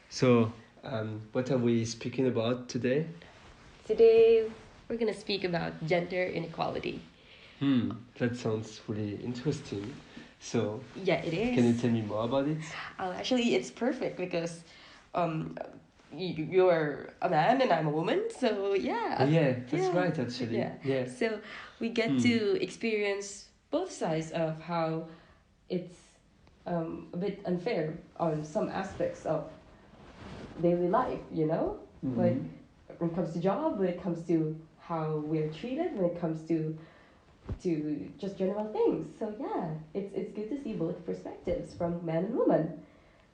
So, what are we speaking about today? Today, we're going to speak about gender inequality. That sounds really interesting. So, Yeah, it is. can you tell me more about it? Actually, it's perfect because you're a man and I'm a woman. So, yeah. Oh, yeah, that's right, actually. Yeah. So, we get to experience both sides of how it's a bit unfair on some aspects of daily life, you know? Like, when it comes to job, when it comes to how we're treated, when it comes to just general things. So yeah, it's good to see both perspectives from man and woman.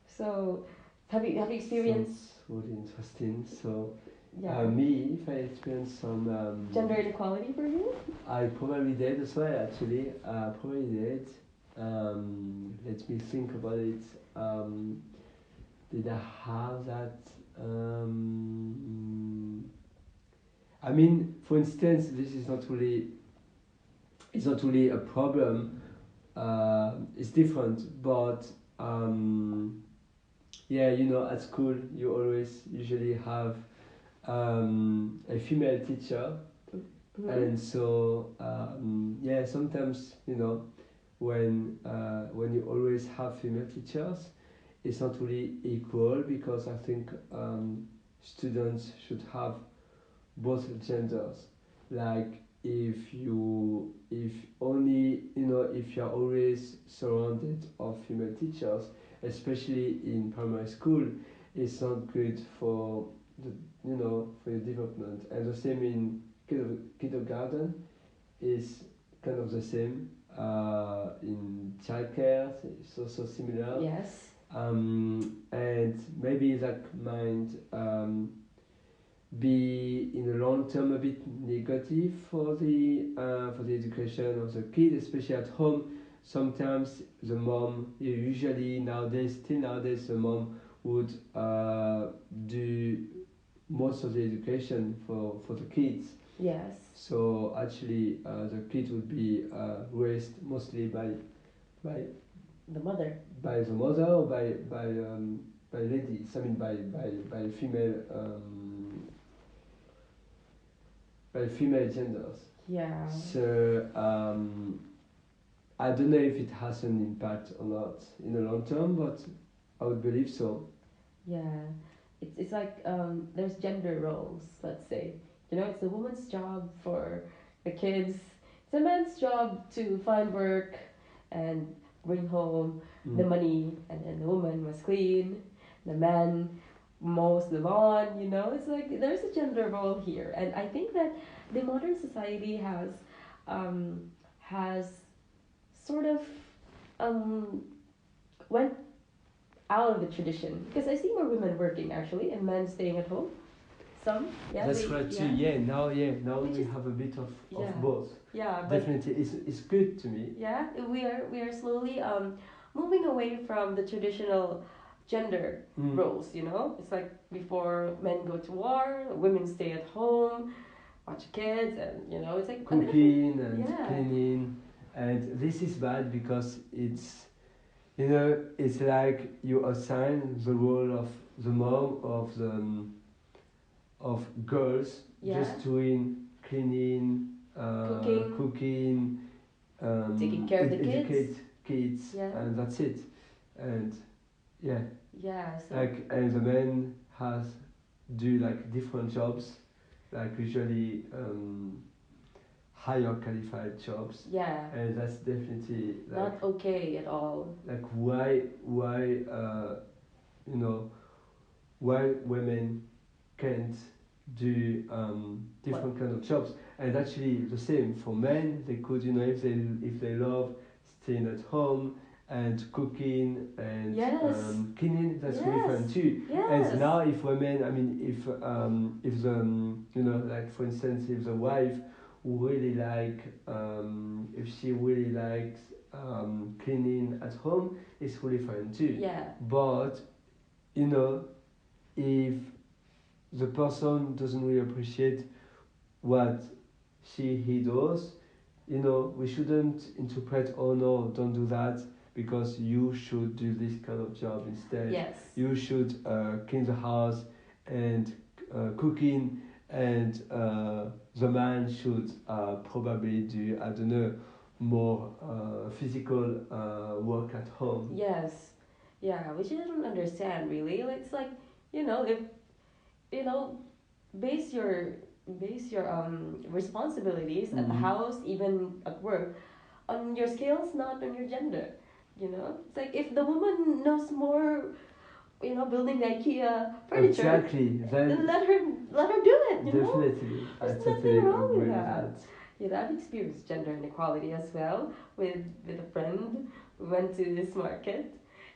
So have you experienced Sounds really interesting. So, yeah me, if I experience some gender inequality for you? I probably did as well, actually. Probably did. Let me think about it. Did I have that? I mean, for instance, this is not really. It's not really a problem. It's different, but yeah, you know, at school you always usually have a female teacher, and so yeah, sometimes you know when you always have female teachers, it's not really equal because I think students should have both genders. Like if only you know if you're always surrounded of female teachers, especially in primary school, it's not good for the you know for your development. And the same in kindergarten is kind of the same. In childcare, it's also similar. Yes. And maybe that might be in the long term a bit negative for the education of the kid, especially at home. Sometimes the mom, usually nowadays, still nowadays, the mom would do most of the education for the kids. Yes. So actually, the kid would be raised mostly by The mother. by the mother or by ladies. I mean by female by female genders. Yeah. So I don't know if it has an impact or not in the long term, but I would believe so. Yeah. It's like there's gender roles, let's say. You know, it's the woman's job for the kids. It's a man's job to find work and bring home the money, and then the woman must clean, the man mows the lawn. You know, it's like there's a gender role here, and I think that the modern society has sort of um, went out of the tradition because I see more women working actually and men staying at home. Some, yeah. That's right too. Yeah, now Which we is- have a bit of Yeah. both. Yeah, but Definitely, it's good to me. yeah, we are slowly moving away from the traditional gender roles. You know, it's like before men go to war, women stay at home, watch kids, and you know, it's like Cooking and Yeah. cleaning, and this is bad because it's you know it's like you assign the role of the mom of girls Yeah. just doing cleaning, cooking, Taking care of the educate kids, Yeah. and that's it. And yeah, Yeah, so like and the man has do like different jobs, like usually higher qualified jobs, yeah, and that's definitely like not okay at all. like why you know why women can't do different kind of jobs. And actually the same for men, they could you know if they love staying at home and cooking and Yes. cleaning, that's really Yes. fun too. Yes. And now if women, I mean if the you know like for instance if the wife really like if she really likes cleaning at home, it's really fun too. Yeah. But you know if the person doesn't really appreciate what he does, you know, we shouldn't interpret, oh no, don't do that because you should do this kind of job instead. Yes. You should clean the house and cooking, and the man should probably do, I don't know, more physical work at home. Yes. Yeah, which I don't understand really. It's like, if you know, base your responsibilities at the Mhm. house, even at work, on your skills, not on your gender. It's like if the woman knows more, building the IKEA furniture, Exactly. then Then let her do it. definitely, I There's totally nothing wrong agree with with that. that. I've experienced gender inequality as well with a friend. We went to this market,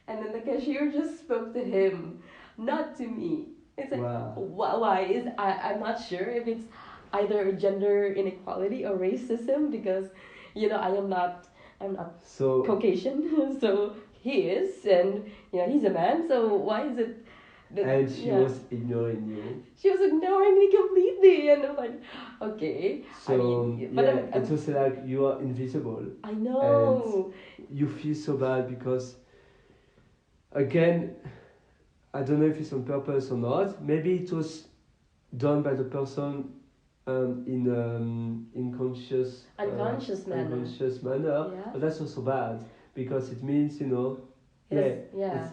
and then the cashier just spoke to him, not to me. It's like, Wow. why is I'm not sure if it's either gender inequality or racism, because I'm not So Caucasian, so he is, and he's a man. So why is it that and she yeah, was ignoring you. she was ignoring me completely, and I'm like, okay. So But yeah, it's also like you are invisible. I know. You feel so bad because, again, I don't know if it's on purpose or not. Maybe it was done by the person in conscious Unconscious manner. unconscious manner, Yeah. but that's also bad because it means Yes, yeah.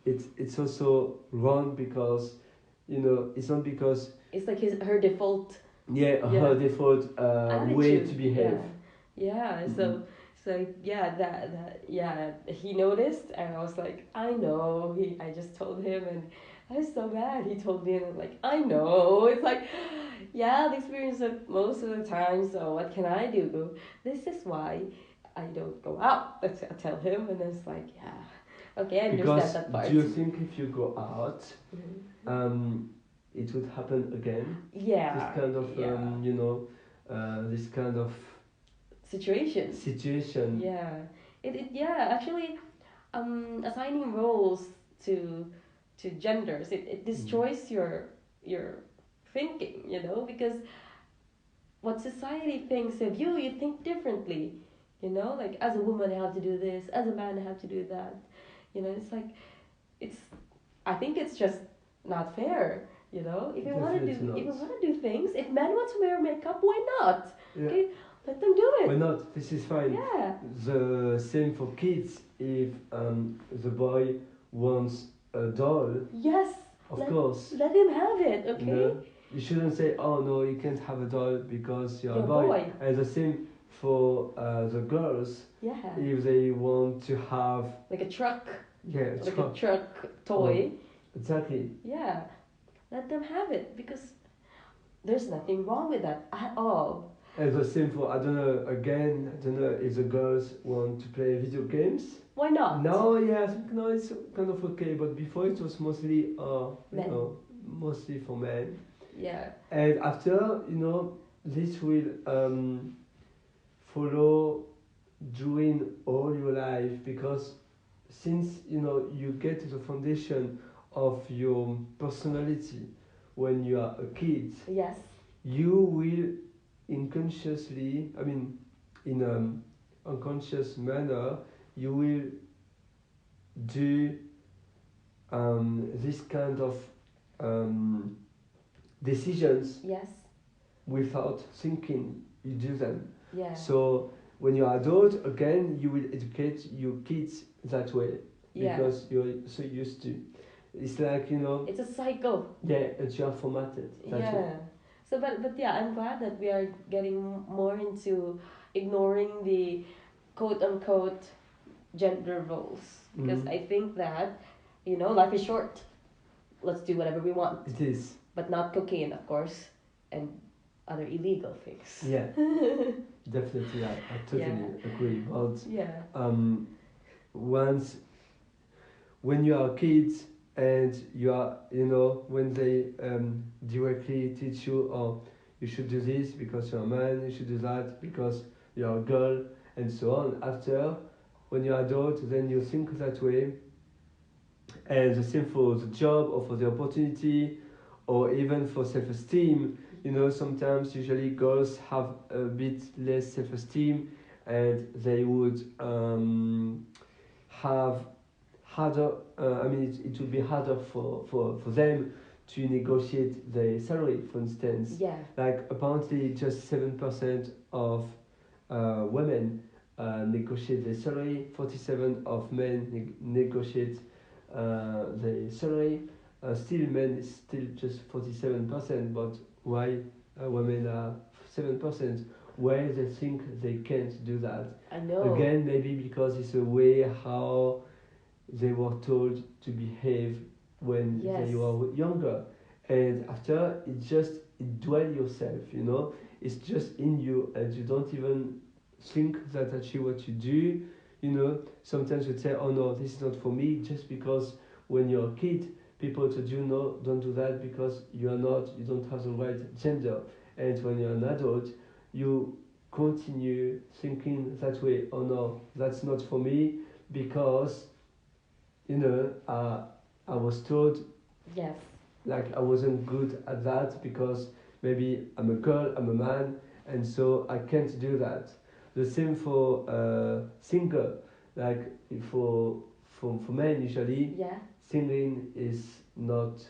it's it's also wrong because it's not because It's like her default her Yeah. default way attitude. to behave. Yeah. Mhm. So yeah, he noticed, and I was like, I know. I just told him, and I was so mad. He told me, and I'm like, I know. It's like, yeah, the experience of most of the time. So what can I do? This is why I don't go out. I tell him, and it's like, yeah, okay, I Because understand that part. do you think if you go out, Mhm. it would happen again? Yeah. This kind of this kind of Situation. situation. Yeah. Actually, assigning roles to genders, it destroys your thinking, because what society thinks of you, you think differently. Like as a woman I have to do this, as a man I have to do that. It's like it's I think it's just not fair. If you want to Definitely do if you not. want to do things, if men want to wear makeup, why not? Yeah. Okay, let them do it. Why not? This is fine. Yeah. The same for kids. If the boy wants a doll, Yes. of course. Let him have it. Okay. No, you shouldn't say, "Oh no, you can't have a doll because you're a You're a boy." boy. And the same for the girls. Yeah. If they want to have Like a truck. a Like truck. a truck toy. Exactly. Yeah. Let them have it, because there's nothing wrong with that at all. And the same for I don't know if the girls want to play video games. Why not? No, yeah, I think no, it's kind of okay. But before it was mostly Men. mostly for men. Yeah. And after this will follow during all your life, because since you get to the foundation of your personality when you are a kid, Yes. you will unconsciously, I mean, in an unconscious manner, you will do this kind of decisions Yes. without thinking. You do them. Yeah. So when you're adult, again, you will educate your kids that way Yeah. because you're so used to. It's like It's a cycle. yeah, and you are formatted. That way. Yeah. So, but yeah, I'm glad that we are getting more into ignoring the quote unquote gender roles, because Mhm. I think that life is short. Let's do whatever we want, It is. but not cocaine, of course, and other illegal things. Yeah, definitely. I totally Yeah. agree. But Yeah. once when you are kids and you are when they directly teach you, oh, you should do this because you're a man, you should do that because you're a girl, and so on. After, when you're adult, then you think that way, and the same for the job or for the opportunity or even for self-esteem. Sometimes usually girls have a bit less self-esteem and they would have harder. It would be harder for them to negotiate their salary, for instance. Yeah. Like apparently, just 7% of women negotiate their salary. 47 of men negotiate their salary. Still, men is still just 47%. But why women are 7%? Why they think they can't do that? I know. Again, maybe because it's a way how they were told to behave when Yes. they were younger, and after it dwell yourself, it's just in you, and you don't even think that actually what you do, sometimes you say, oh no, this is not for me, just because when you're a kid people told you no, don't do that because you don't have the right gender, and when you're an adult you continue thinking that way, oh no, that's not for me, because I was told Yes. like I wasn't good at that because maybe I'm a girl, I'm a man, and so I can't do that. The same for singer, like for men usually, Yeah. singing is not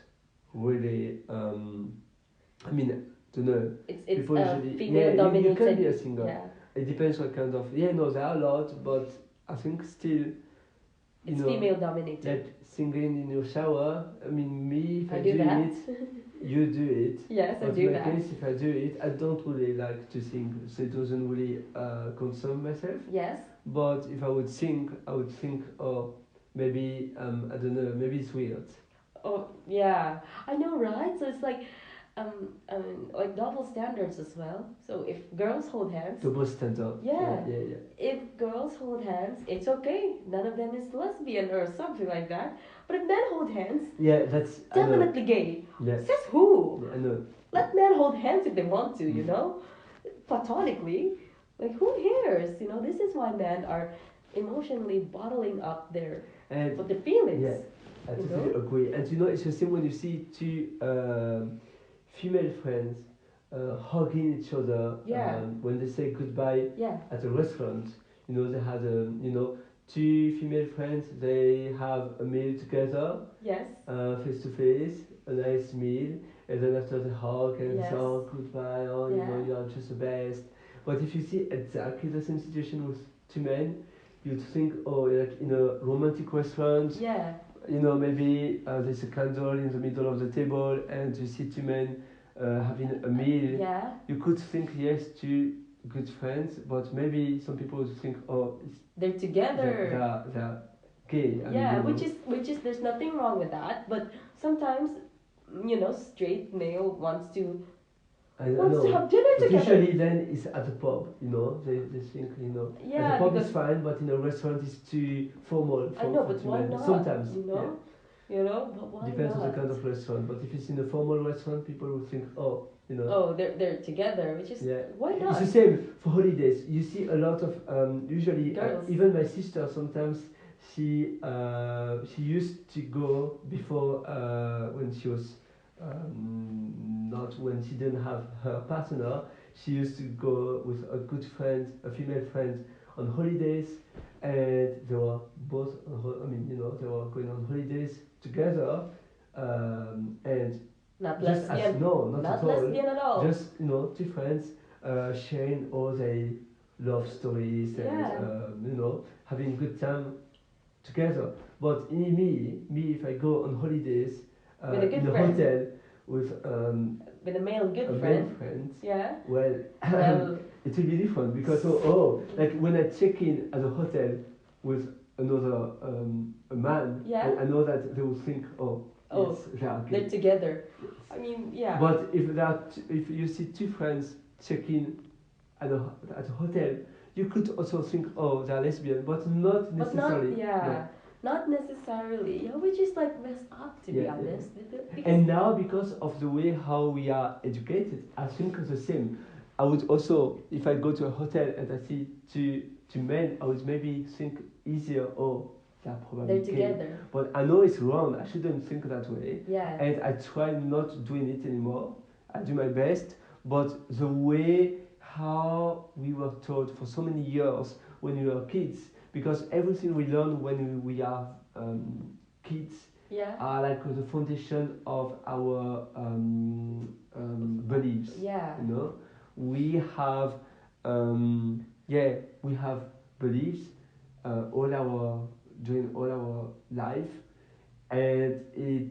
really. I mean, don't know. It's People usually female dominated. you can be a singer. Yeah. It depends what kind of no, there are a lot, but I think still. It's female dominated. Like singing in your shower. I mean, me, if I do that. it, you do it. Yes, I But do in my that. case, if I do it, I don't really like to sing, so it doesn't really concern myself. Yes. But if I would sing, I would think, oh, maybe I don't know, maybe it's weird. Oh yeah, I know, right? So it's like double standards as well. So if girls hold hands, Double standard. Yeah. Yeah. if girls hold hands, it's okay. None of them is lesbian or something like that. But if men hold hands, Yeah, that's definitely gay. Yes. Says who? Yeah, I know. Let men hold hands if they want to, you know, platonically. Like who cares? You know, this is why men are emotionally bottling up their And the feelings. yeah, I You totally know? agree. And it's the same when you see two female friends hugging each other Yeah. when they say goodbye Yeah. at a restaurant. They had two female friends. They have a meal together, Yes. face to face, a nice meal, and then after the hug and Yes. say, oh, goodbye, oh, Yeah. you are just the best. But if you see exactly the same situation with two men, you'd think, oh, like in a romantic restaurant, Yeah. maybe there's a candle in the middle of the table and you see two men having a meal. Yeah. You could think, yes, two good friends, but maybe some people would think, oh, They're together. they're gay. Yeah, which is there's nothing wrong with that, but sometimes straight male wants to I know. have dinner But together. usually then it's at a pub, they think, Yeah, at a pub because is fine, but in a restaurant it's too formal for, I know, for but two why men. not? Sometimes, but why depends not? on the kind of restaurant. But if it's in a formal restaurant, people will think, oh, Oh, they're together, which is why not? It's the same for holidays. You see a lot of usually Girls. even my sister sometimes she used to go before when she was not when she didn't have her partner. She used to go with a good friend, a female friend, on holidays, and they were both they were going on holidays together, and Not just lesbian. as no, not at all. Lesbian at all. Just two friends sharing all their love stories and having good time together. But in me, if I go on holidays With a good in a friend. hotel with With a male good a friend. male friend, Yeah. well, Well, it will be different because like when I check in at a hotel with another a man, Yeah. I know that they will think, Oh, yes, they are gay. they're together. I mean, yeah. But if you see two friends checking at a hotel, you could also think, oh, they're lesbian, but not But necessarily. not necessarily. Yeah, which is like messed up to be Yeah, honest. Because And now, because of the way how we are educated, I think the same. I would also, if I go to a hotel and I see two men, I would maybe think easier, oh, they're probably they're gay. together. But I know it's wrong. I shouldn't think that way. Yeah. And I try not doing it anymore. I do my best, but the way how we were taught for so many years when we were kids, because everything we learn when we are kids Yeah. are like the foundation of our beliefs. Yeah. You know, we have we have beliefs all our during all our life, and it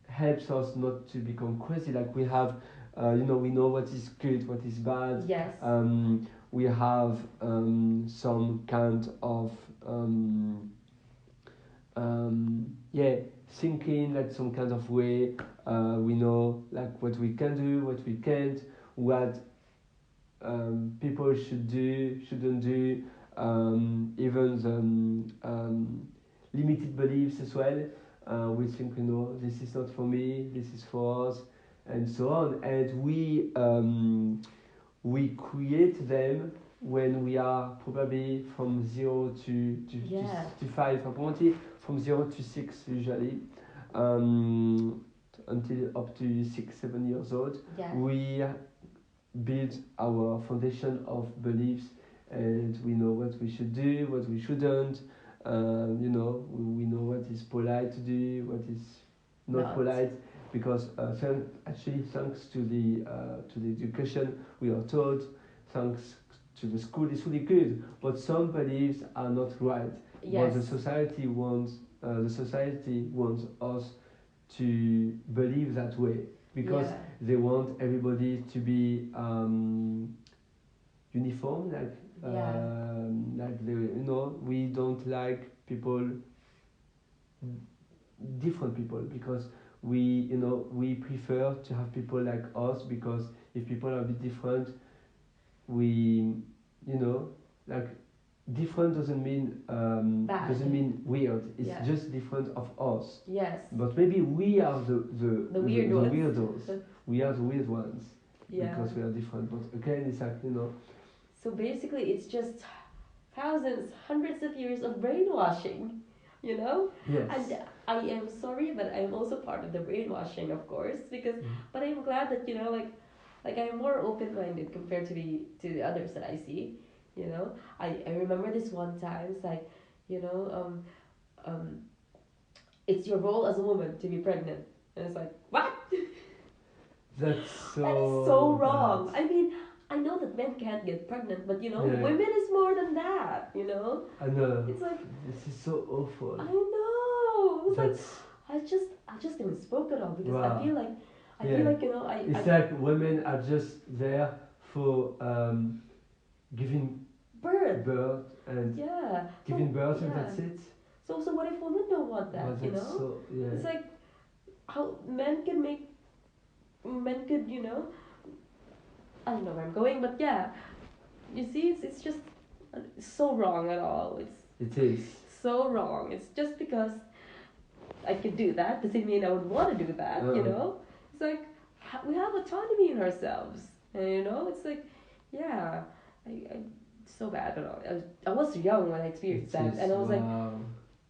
helps us not to become crazy. Like we have, we know what is good, what is bad. Yes. We have some kind of thinking like some kind of way. We know like what we can do, what we can't, what people should do, shouldn't do, even the limited beliefs as well. We think, this is not for me, this is for us, and so on. And we create them when we are probably from 0 to 5, apparently from 0 to 6 usually, until up to 6-7 years old. Yeah. We build our foundation of beliefs, and we know what we should do, what we shouldn't. We know what is polite to do, what is not polite, because thanks to the education we are taught, thanks to the school, it's really good. But some beliefs are not right. Yes. But the society wants us to believe that way, because they want everybody to be uniform, like we don't like people, different people, because we prefer to have people like us, because if people are a bit different, we like different doesn't mean weird. It's just different of us. Yes. But maybe we are the weirdos. We are the weird ones. Yeah. Because we are different. But again, it's like So basically, it's just thousands, hundreds of years of brainwashing. Yes. And I am sorry, but I'm also part of the brainwashing, of course, because. But I'm glad that like I'm more open-minded compared to the others that I see. I remember this one time. It's like, it's your role as a woman to be pregnant, and it's like, what? That is so wrong. Bad. I mean, I know that men can't get pregnant, but women is more than that. I know. It's like, this is so awful. I know. It's like I just didn't spoke at all, because I feel like It's like women are just there for giving birth and giving birth, and that's it. So what if women don't want that? It's like how men could, I don't know where I'm going, but you see, it's just so wrong at all. It is so wrong. It's just because I could do that doesn't mean I would want to do that. It's like we have autonomy in ourselves, and it's like, I so bad at all. I was young when I experienced that, and I was like,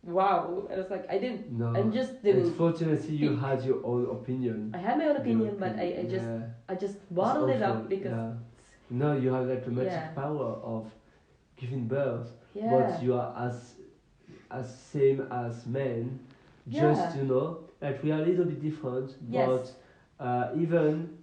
wow. And I was like, I just didn't. Unfortunately, you had your own opinion. I had my own opinion, but I just bottled it up because. No, you have like the magic power of giving birth, but you are as same as men. Just like we are a little bit different, but even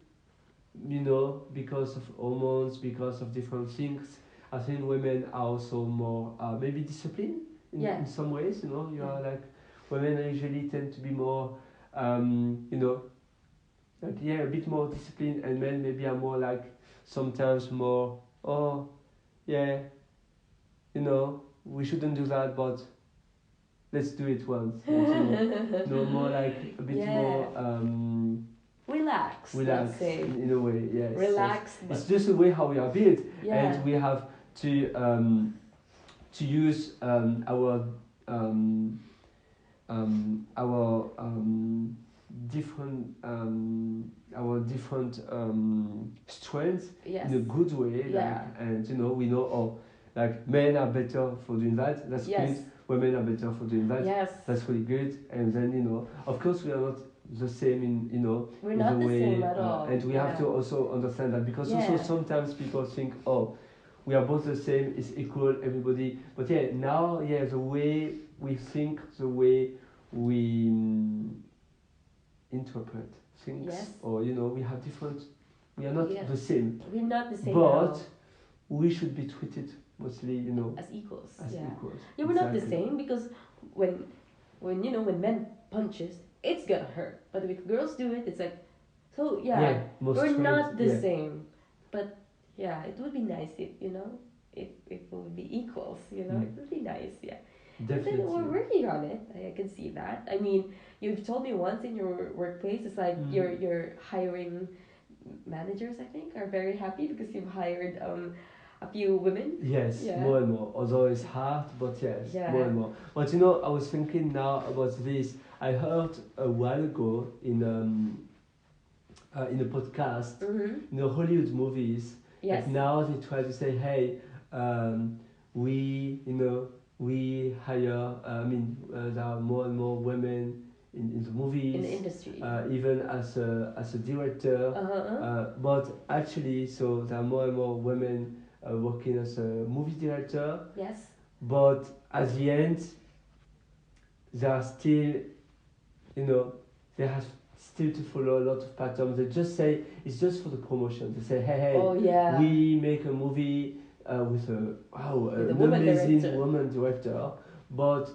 because of hormones, because of different things, I think women are also more maybe disciplined in some ways. You are like, women usually tend to be more like a bit more disciplined, and men maybe are more like sometimes more we shouldn't do that, but let's do it once. More like a bit more relaxed. Let's say. In a way, yes. Relaxed. It's just the way how we are built, and we have to use our different strengths in a good way, and we know like men are better for doing that. That's good. women are better for doing that. Yes. That's really good. And then of course we are not the same in We're in not the the way, same at all. and we have to also understand that, because also Yeah. sometimes people think, oh, we are both the same, it's equal, everybody. But yeah, now, yeah, the way we think, the way we interpret things, Yes. or we have different, we are not Yeah. the same, We're not the same at but all. we should be treated mostly, As equals. as Yeah. equals. Yeah, we're not the Exactly. same because when men punches, it's gonna hurt. But if girls do it, it's like, so yeah, most we're straight, not the yeah. same. But yeah, it would be nice if we would be equals. It would be nice. Yeah. But then we're Definitely. working on it. I can see that. I mean, you've told me once in your workplace, it's like Mm. you're hiring managers. I think are very happy because you've hired a few women. Yes, Yeah. more and more. Although it's hard, but yes, Yeah. more and more. But I was thinking now about this. I heard a while ago in a podcast, Mm-hmm. Hollywood movies. Yes. Like now they try to say, hey, we hire. There are more and more women in the movies. In the industry. Even as a director. But actually, so there are more and more women working as a movie director. Yes. But at the end, there are still, they have still to follow a lot of patterns. They just say it's just for the promotion. They say, hey, Oh yeah. we make a movie with With an a woman amazing director. woman director, but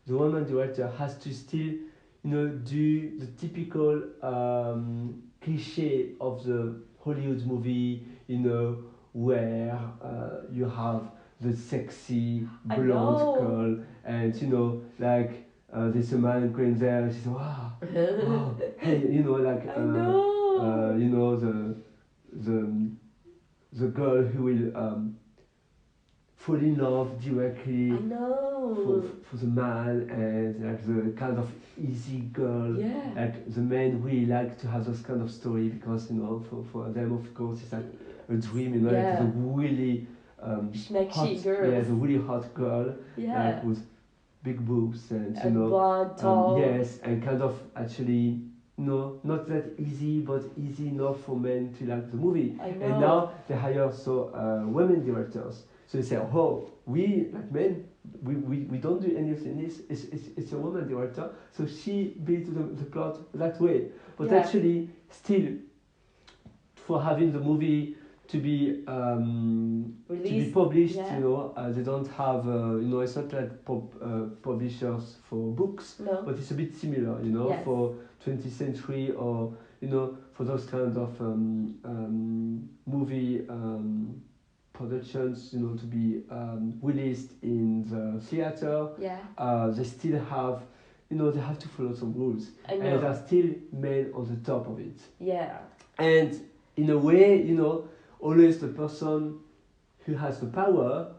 the woman director has to still, do the typical cliche of the Hollywood movie, where you have the sexy I blonde know. girl, and like there's a man going there, and she's wow, wow, hey, like I know. the girl who will fall in love directly I know. for the man, and like the kind of easy girl. Yeah. Like the men really like to have those kind of story, because for them, of course, it's like a dream, Yeah. like the really Schmecky hot, girls. yeah, the really hot girl, Yeah. like with big boobs and blonde, tall. yes, and kind of actually not that easy, but easy enough for men to like the movie. I know. And now they hire women directors. So they say, oh, we like men, we don't do anything. It's a woman director, so she built the plot that way. But Yeah. actually, still, for having the movie to be Released, published, yeah. they don't have, it's not like publishers for books, No. but it's a bit similar, Yes. for 20th century, or for those kind of movie productions, to be released in the theater. Yeah. They still have, they have to follow some rules, I know. and there are still men on the top of it. Yeah. And in a way, always the person who has the power,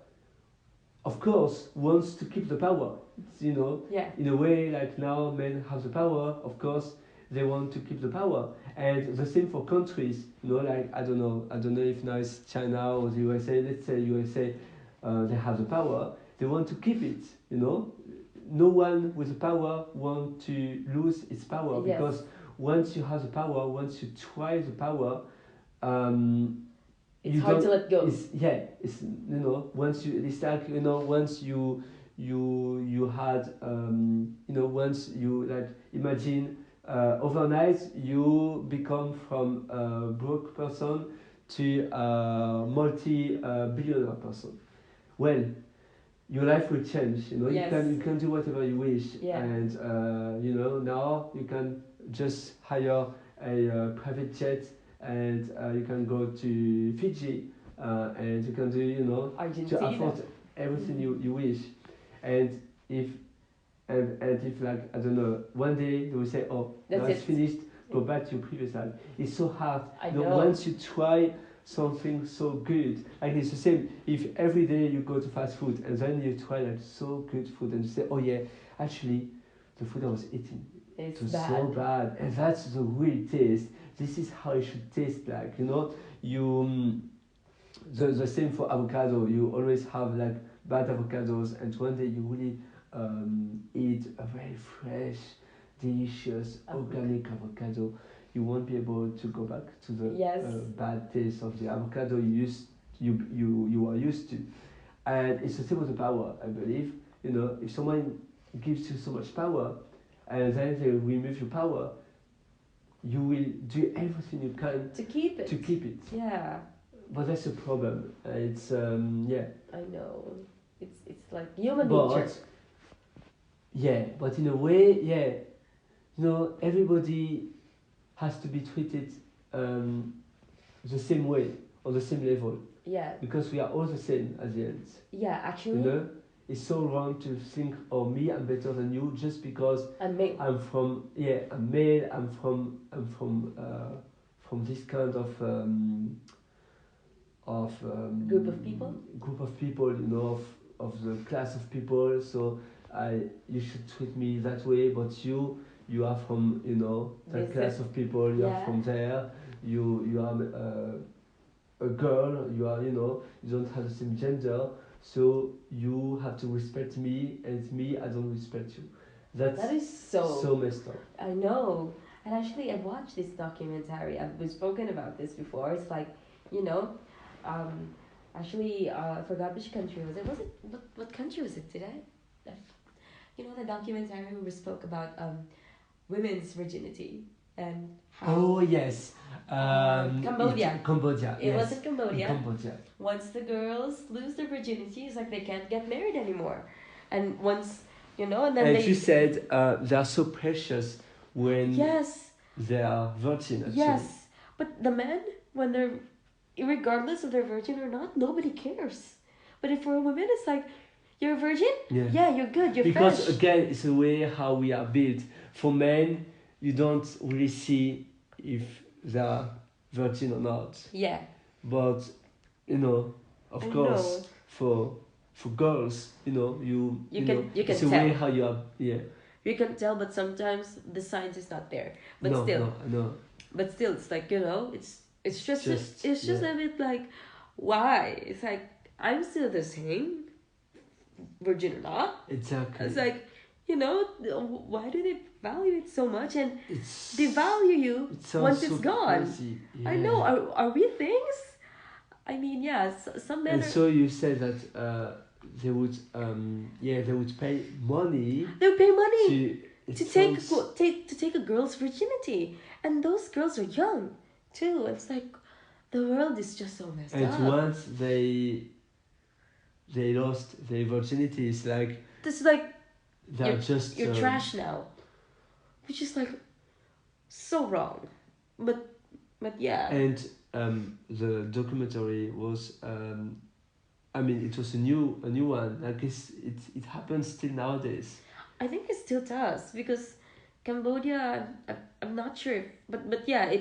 of course, wants to keep the power. Yeah. In a way, like now men have the power, of course, they want to keep the power. And the same for countries, like, I don't know if now it's China or the USA, let's say USA, they have the power, they want to keep it, No one with the power wants to lose its power, Yes. because once you have the power, once you try the power, It's hard to let go. It's once you, it's like, once you had, once you, like, imagine overnight you become from a broke person to a multi-billionaire person. Well, your life will change. Yes. You can do whatever you wish, Yeah. and now you can just hire a private jet, and you can go to Fiji, and you can do Argentina. to afford everything you wish, and if like, I don't know, one day they will say, oh, That's now it's it. finished, go back to your previous life. It's so hard. I know. Once you try something so good, like, it's the same. If every day you go to fast food and then you try like so good food and you say, oh yeah, actually the food I was eating, It's it was bad. so bad, and that's the real taste. This is how it should taste like. You the same for avocado. You always have like bad avocados, and one day you really eat a very fresh, delicious, organic avocado, you won't be able to go back to the Yes. bad taste of the avocado you are used to. And it's the same with the power, I believe. You know, if someone gives you so much power, and then they remove your power, you will do everything you can To keep it. to keep it. Yeah. But that's a problem. It's yeah. I know. It's like human But nature. yeah, but in a way, yeah, you know, everybody has to be treated the same way on the same level Yeah. because we are all the same at the end. Yeah. You Actually, know, it's so wrong to think, oh, me, I'm better than you just because I'm male. I'm male. I'm from this kind of Group of people? Group of people, you know, of the class of people. So you should treat me that way. But you are from, you know, that This class is- of people. You yeah. are from there. You are a girl. You are, you know, you don't have the same gender. So you have to respect me, and me, I don't respect you. That is so messed up. I know. And actually, I watched this documentary. I've spoken about this before. It's like, you know, actually, I forgot which country was it. What country was it? Did I? You know, the documentary where we spoke about women's virginity and how. Oh yes, Cambodia. Cambodia. It was in Cambodia. Cambodia. Once the girls lose their virginity, it's like they can't get married anymore. And once, you know, and then And they. you said they are so precious when Yes. they are virgin. Actually. Yes, but the men, when they're, regardless if they're virgin or not, nobody cares. But if for a woman, it's like, you're a virgin? Yeah. You're good, you're Because fresh. again, it's the way how we are built. For men, you don't really see if they are virgin or not. Yeah. But you know, of I course, know. for girls, you know, you can it's the tell. way how you are. Yeah. You can tell, but sometimes the signs is not there. But No, still, no. but still, it's like, you know, it's just yeah. a bit like, why? It's like I'm still the same, virgin or not. Exactly. It's like, you know, why do they value it so much and It's they value you once it's gone? Crazy. Yeah. I know. Are we things? I mean, yeah. Some men. And so you said that they would pay money They would pay money to take a girl's virginity, and those girls are young, too. It's like the world is just so messed up. And once they lost their virginity, it's like This is like they're just you're trash now, which is like so wrong, but yeah. And the documentary was I mean, it was a new one. Like it happens still nowadays. I think it still does because Cambodia. I'm not sure, but yeah,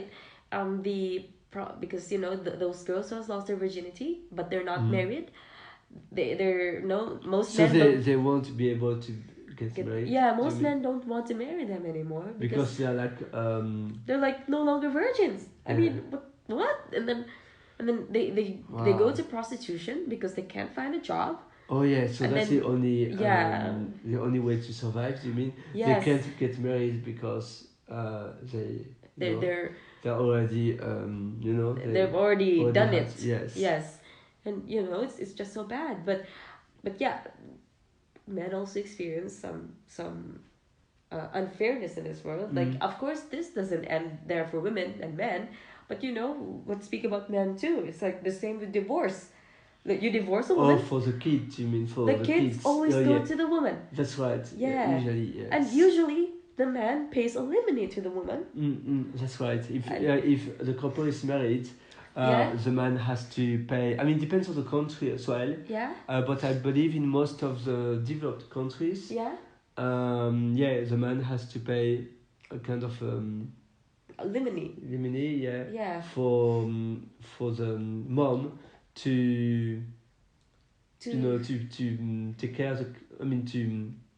because you know those girls who lost their virginity, but they're not married. They're no most so men. they won't be able to get married. Yeah, most men don't want to marry them anymore because they are like they're like no longer virgins. I mean, what? And then they go to prostitution because they can't find a job. Oh yeah, so and that's then, the only way to survive. You mean yes. They can't get married because they're already they've already done it. Yes. And you know it's just so bad. But yeah, men also experience some unfairness in this world. Like of course this doesn't end there for women and men, but you know let's speak about men too. It's like the same with divorce. Like you divorce a woman. Oh, for the kids, you mean for the kids always go to the woman. That's right. Yeah. Usually, yes. And usually the man pays alimony to the woman. That's right. If the couple is married, the man has to pay. I mean, depends on the country as well. Yeah. But I believe in most of the developed countries. Yeah. The man has to pay a kind of alimony. Alimony, yeah. Yeah. For the mom to take care of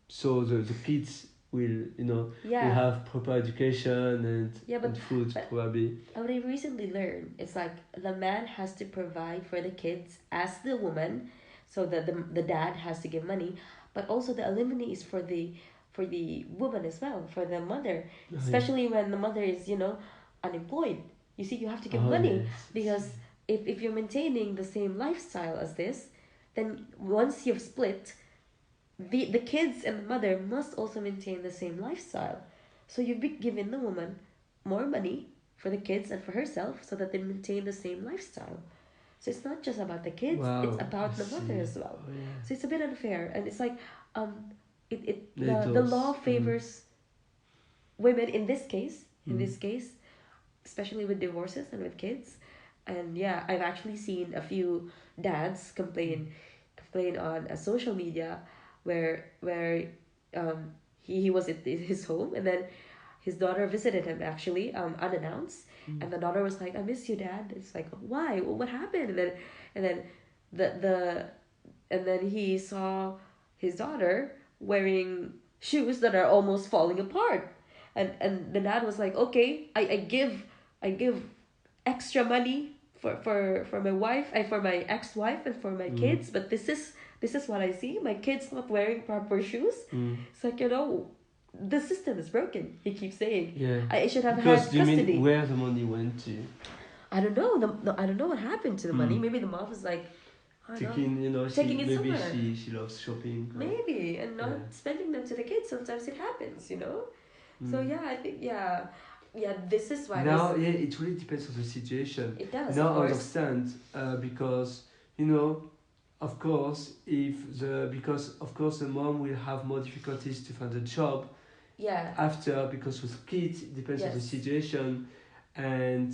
so the kids will will have proper education and food probably. What I recently learned it's like the man has to provide for the kids as the woman, so that the dad has to give money, but also the alimony is for the woman as well, for the mother, Oh, especially when the mother is, you know, unemployed. You see, you have to give oh, money yes. because if you're maintaining the same lifestyle as this, then once you've split, the kids and the mother must also maintain the same lifestyle. So you've been giving the woman more money for the kids and for herself so that they maintain the same lifestyle. So it's not just about the kids, it's Wow, I about the mother see. as well. Oh yeah. So it's a bit unfair, and it's like um It the law does. favors women in this case, Mm. especially with divorces and with kids. And yeah, I've actually seen a few dads complain on social media where he was at his home, and then his daughter visited him actually unannounced, Mm. and the daughter was like, "I miss you, Dad." It's like, why? What happened? And then the and then he saw his daughter wearing shoes that are almost falling apart, and the dad was like, okay, I give extra money for my wife, for my ex-wife and for my Mm. kids, but this is what I see, my kids not wearing proper shoes. Mm. It's like, you know, the system is broken, he keeps saying. Yeah. I should have Because had do you mean custody. where the money went to? I don't know. I don't know what happened to the money. Mm. Maybe the mom was like, I don't know, Taking, you know, taking it maybe somewhere. she loves shopping. Maybe, and not Yeah. spending them to the kids. Sometimes it happens, you know. So Mm. yeah, I think yeah. This is why Now, yeah, it really depends on the situation. it does, Now of I course. understand because you know, of course, because of course the mom will have more difficulties to find a job Yeah. after, because with kids it depends on the Yes. situation, and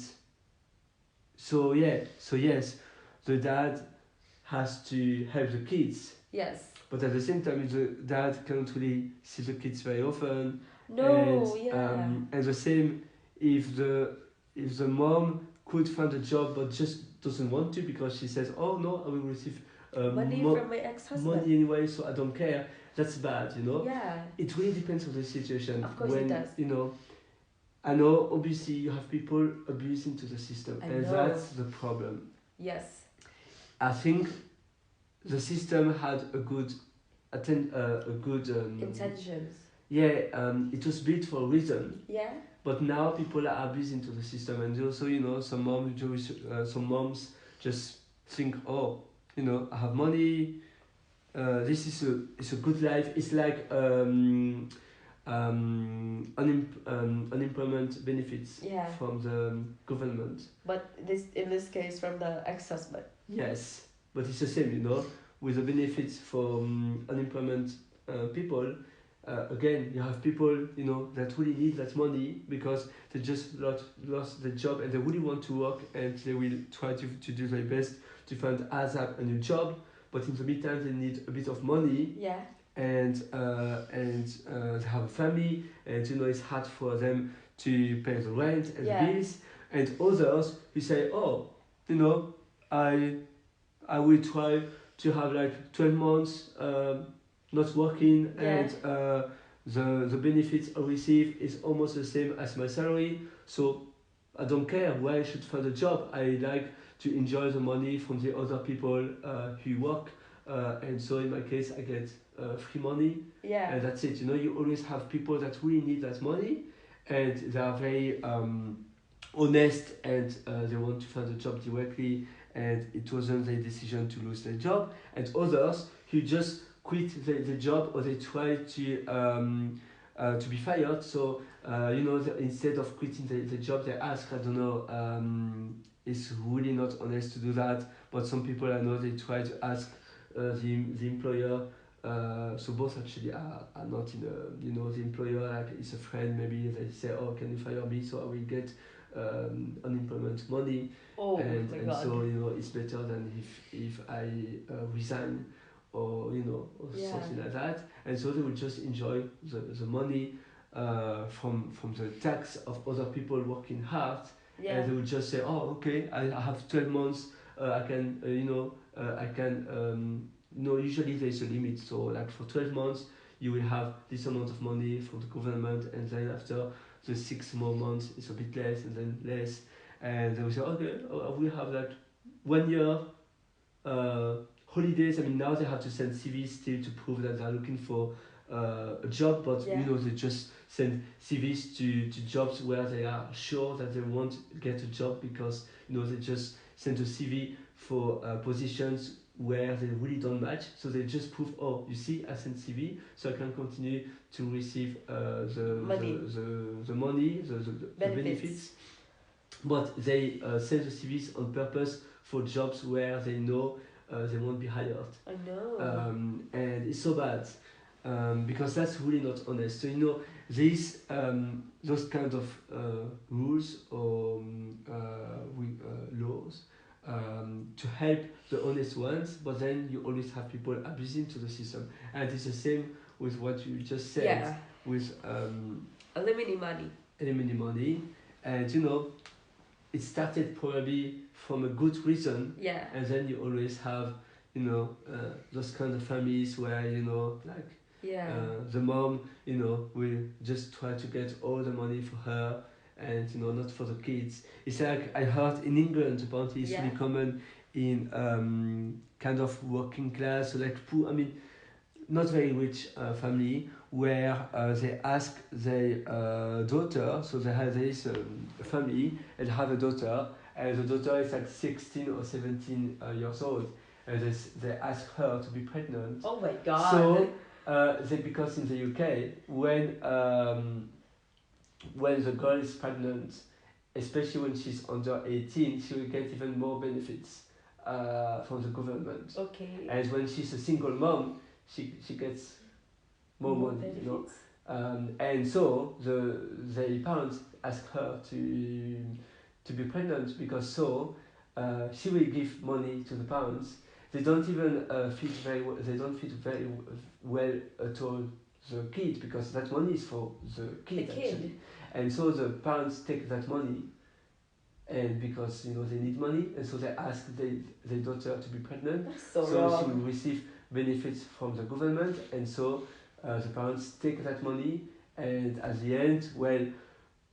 so yeah, so yes, the dad has to help the kids, Yes. but at the same time the dad cannot really see the kids very often. No. Yeah. And the same if the mom could find a job but just doesn't want to because she says, oh no, I will receive Money from my ex-husband. money anyway, so I don't care. That's bad, you know. Yeah. It really depends on the situation. Of course when it does. you know, I know obviously you have people abusing to the system, I and know. that's the problem. Yes. I think the system had a good Intentions. yeah, it was built for a reason. Yeah. But now people are abusing to the system, and also, you know, some moms just think, oh, you know, I have money. This is it's a good life. It's like unemployment benefits Yeah. from the government. But in this case from the ex-husband. Yes, but it's the same, you know, with the benefits from unemployment people. Again, you have people, you know, that really need that money because they just lost the job and they really want to work, and they will try to do their best to find ASAP a new job. But in the meantime, they need a bit of money, Yeah. and they have a family, and you know it's hard for them to pay the rent and Yeah. the bills. And others who say, oh, you know, I will try to have like 12 months not working, Yeah. and the benefits I receive is almost the same as my salary, so I don't care where I should find a job. I like to enjoy the money from the other people who work, and so in my case I get free money, Yeah. and that's it. You know, you always have people that really need that money, and they are very honest, and they want to find a job directly, and it wasn't their decision to lose their job. And others who just quit the job, or they try to be fired. So you know, instead of quitting the job, they ask, I don't know, it's really not honest to do that, but some people I know, they try to ask the employer. So both actually are not in a, you know, the employer like is a friend, maybe they say, oh, can you fire me so I will get unemployment money. Oh and my and god. so, you know, it's better than if I resign, or you know, or Yeah. something like that. And so they will just enjoy the money from the tax of other people working hard. Yeah. And they will just say, oh, okay, I have 12 months, I can I can no, usually there is a limit, so like for 12 months you will have this amount of money from the government, and then after the 6 more months it's a bit less, and then less. And they will say, okay, we have like 1 year holidays. I mean, now they have to send CVs still to prove that they're looking for a job, but Yeah. you know, they just send CVs to jobs where they are sure that they won't get a job, because you know they just send a CV for positions where they really don't match. So they just prove, oh, you see, I sent CV, so I can continue to receive Money. the money, the benefits. But they send the CVs on purpose for jobs where they know they won't be hired. I know. And it's so bad, because that's really not honest. So you know, these those kind of rules or laws to help the honest ones, but then you always have people abusing to the system, and it's the same with what you just said, Yeah. with Eliminating money. eliminating money, and you know, it started probably from a good reason, Yeah. and then you always have, you know, those kind of families where, you know, like Yeah. the mom, you know, will just try to get all the money for her, and you know, not for the kids. It's like I heard in England, apparently it's Yeah. really common in kind of working class, like poor, I mean, not very rich family, where they ask their daughter, so they have this family and have a daughter, and the daughter is like 16 or 17 years old, and they ask her to be pregnant. Oh my god. So because in the UK, when the girl is pregnant, especially when she's under 18, she will get even more benefits from the government. Okay. And when she's a single mom, she gets more money, benefits. you know. And so the parents ask her to be pregnant, because so she will give money to the parents. They don't even feed very well. They don't feed very well at all the kid, because that money is for the kid, The kid. actually. And so the parents take that money, and because you know they need money, and so they ask their daughter to be pregnant. That's so So she wrong. will receive benefits from the government, and so the parents take that money, and at the end, well,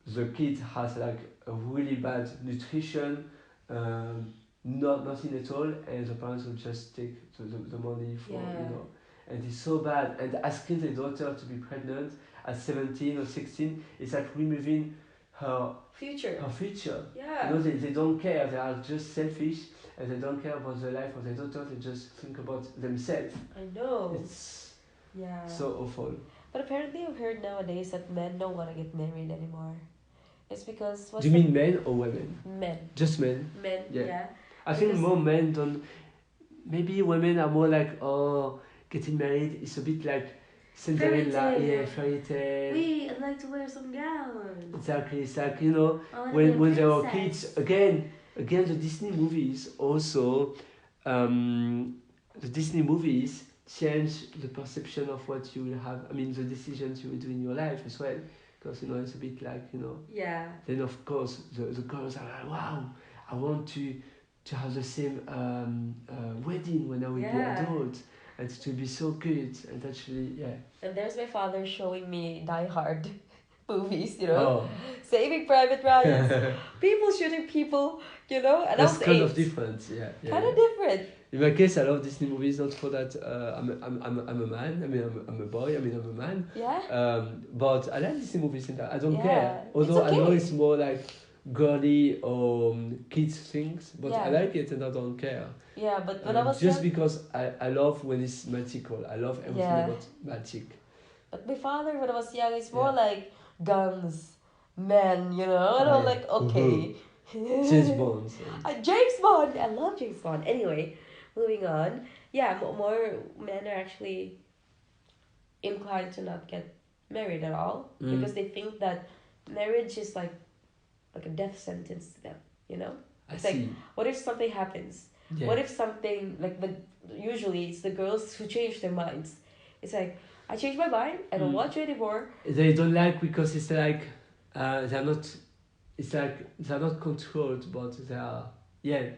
the kid has like a really bad nutrition, nothing at all, and the parents will just take the money for, Yeah. you know, and it's so bad. And asking the daughter to be pregnant at 17 or 16 is like removing her Future. future. Yeah. You know, they don't care, they are just selfish, and they don't care about the life of their daughter, they just think about themselves. I know. It's Yeah. so awful. But apparently, I've heard nowadays that men don't want to get married anymore. It's because Do you mean men or women? men? Just men. Men. Yeah. Yeah. I think Because- more men don't. Maybe women are more like, oh, getting married is a bit like Cinderella, Fairy tale. yeah, fairy tale. Wait, I'd like to wear some gowns. Exactly, it's like, you know, I wanna be a when they were princess. kids, again the Disney movies also, the Disney movies change the perception of what you will have, I mean the decisions you will do in your life as well, because you know, it's a bit like, you know, Yeah. then of course the girls are like, wow, I want to have the same wedding when I will Yeah. be adult, and it will be so good, and actually, yeah. And there's my father showing me Die Hard movies, you know, Oh. Saving Private Ryan, people shooting people, you know, and That's I was kind 8. of different, yeah. Kind of different. In my case, I love Disney movies, not for that. I'm a man. I mean, I'm a boy. I mean, I'm a man. Yeah. But I like Disney movies, and I don't Yeah, care. it's Although I know okay. it's more like girly or kids things, but I Yeah. like it and I don't care. Yeah, but when I was just young, because I love when it's magical. I love everything Yeah. about magic. but my father when I was young, it's more Yeah. like guns, men, you know, and Oh, I'm yeah. like, okay. James Bond. James Bond. I love James Bond. Anyway, moving on. Yeah, more men are actually inclined to not get married at all because they think that marriage is like a death sentence to them. You know, I It's like- see. what if something happens? Yeah. What if something like usually it's the girls who change their minds. It's like, I changed my mind. I don't want you anymore. They don't like because it's like they're not. It's like they're not controlled, but they are. Yeah.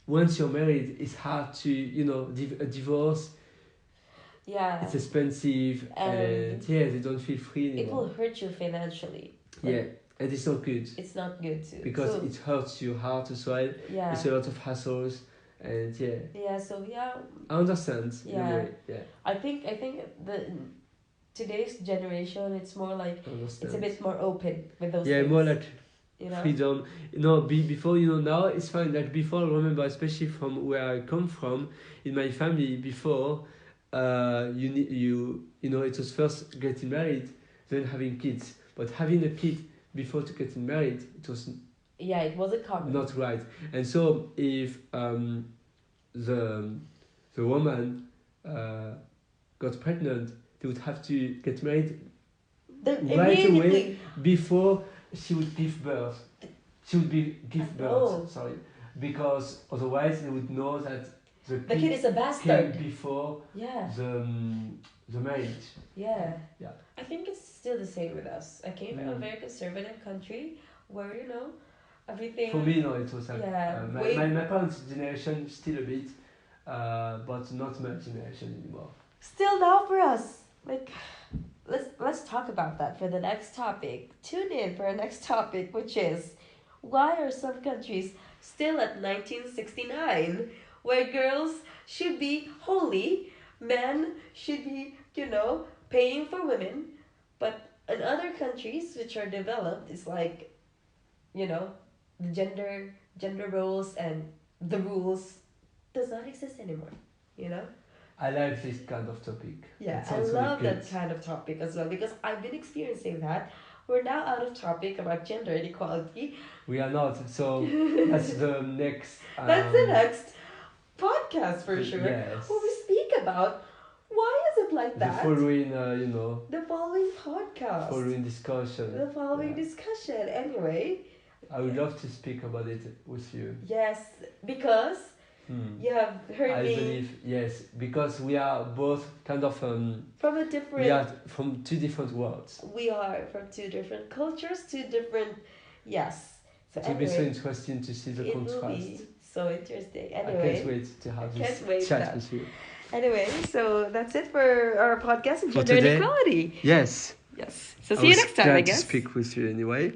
Once you're married, it's hard to, you know, a divorce. Yeah. It's expensive, and yeah, they don't feel free It anymore. will hurt you financially. Yeah, and it's not good It's not good too. because So, it hurts your heart as well. yeah. It's a lot of hassles, and So yeah, I understand in a Yeah. way. Yeah, I think the today's generation, it's more like I understand. it's a bit more open with those Yeah, things. more like You know? freedom. Before, now it's fine. Like before, I remember, especially from where I come from, in my family, before, it was first getting married, then having kids. But having a kid before to getting married, it was It wasn't common. not right. And so if the woman got pregnant, they would have to get married right away before she would give birth. She would give birth, sorry, because otherwise they would know that the kid is a bastard came before the marriage. Yeah. Yeah. I think it's still the same with us. I came from a Mm. very conservative country where everything. For me, no, it was like Yeah, my parents' generation still a bit, but not my generation anymore. Still now for us, like, let's talk about that for the next topic. Tune in for our next topic, which is why are some countries still at 1969, where girls should be holy, men should be paying for women, but in other countries which are developed, it's like the gender roles and the rules does not exist anymore. I like this kind of topic. Yeah, It I sounds love really that good. kind of topic as well because I've been experiencing that. We're now out of topic about gender inequality. We are not, so that's the next. That's the next podcast for sure. Yes. Where we speak about why is it like that. The following, The following podcast. following discussion. The following discussion. Anyway. I would love to speak about it with you. Yes, because you have heard I me. believe, yes, because we are both kind of from a different. we are from two different worlds. We are from two different cultures, two different. Yes. So it will be so interesting to see the contrast. It will be so interesting. Anyway, I can't wait to have this chat with you. Anyway, so that's it for our podcast on gender today? inequality. Yes. Yes. So see you next time, I guess. Glad to speak with you anyway.